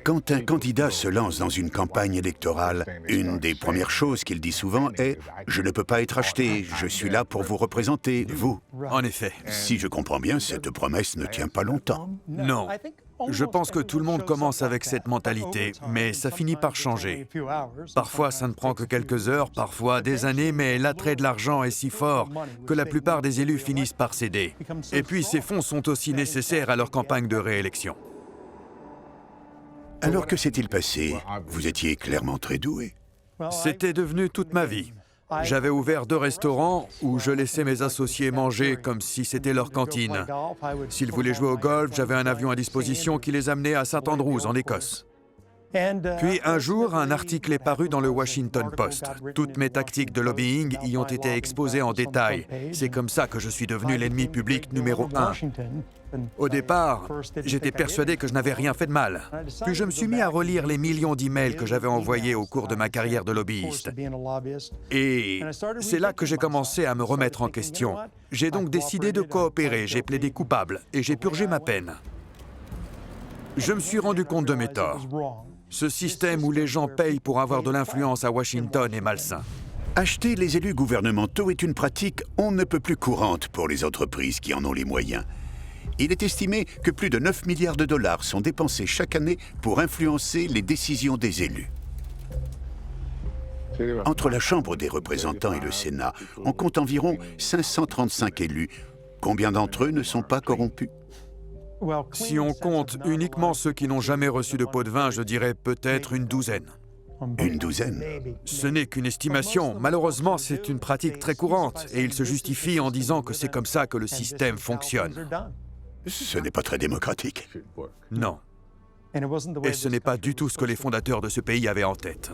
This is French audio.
Quand un candidat se lance dans une campagne électorale, une des premières choses qu'il dit souvent est « Je ne peux pas être acheté, je suis là pour vous représenter, vous ». En effet. Si je comprends bien, cette promesse ne tient pas longtemps. Non. Je pense que tout le monde commence avec cette mentalité, mais ça finit par changer. Parfois, ça ne prend que quelques heures, parfois des années, mais l'attrait de l'argent est si fort que la plupart des élus finissent par céder. Et puis, ces fonds sont aussi nécessaires à leur campagne de réélection. Alors que s'est-il passé? Vous étiez clairement très doué. C'était devenu toute ma vie. J'avais ouvert 2 restaurants où je laissais mes associés manger comme si c'était leur cantine. S'ils voulaient jouer au golf, j'avais un avion à disposition qui les amenait à St Andrews, en Écosse. Puis un jour, un article est paru dans le Washington Post. Toutes mes tactiques de lobbying y ont été exposées en détail. C'est comme ça que je suis devenu l'ennemi public numéro 1. Au départ, j'étais persuadé que je n'avais rien fait de mal. Puis je me suis mis à relire les millions d'emails que j'avais envoyés au cours de ma carrière de lobbyiste. Et c'est là que j'ai commencé à me remettre en question. J'ai donc décidé de coopérer, j'ai plaidé coupable et j'ai purgé ma peine. Je me suis rendu compte de mes torts. Ce système où les gens payent pour avoir de l'influence à Washington est malsain. Acheter les élus gouvernementaux est une pratique on ne peut plus courante pour les entreprises qui en ont les moyens. Il est estimé que plus de 9 milliards de dollars sont dépensés chaque année pour influencer les décisions des élus. Entre la Chambre des représentants et le Sénat, on compte environ 535 élus. Combien d'entre eux ne sont pas corrompus? Si on compte uniquement ceux qui n'ont jamais reçu de pot de vin, je dirais peut-être une douzaine. Une douzaine? Ce n'est qu'une estimation. Malheureusement, c'est une pratique très courante et il se justifie en disant que c'est comme ça que le système fonctionne. Ce n'est pas très démocratique. Non. Et ce n'est pas du tout ce que les fondateurs de ce pays avaient en tête.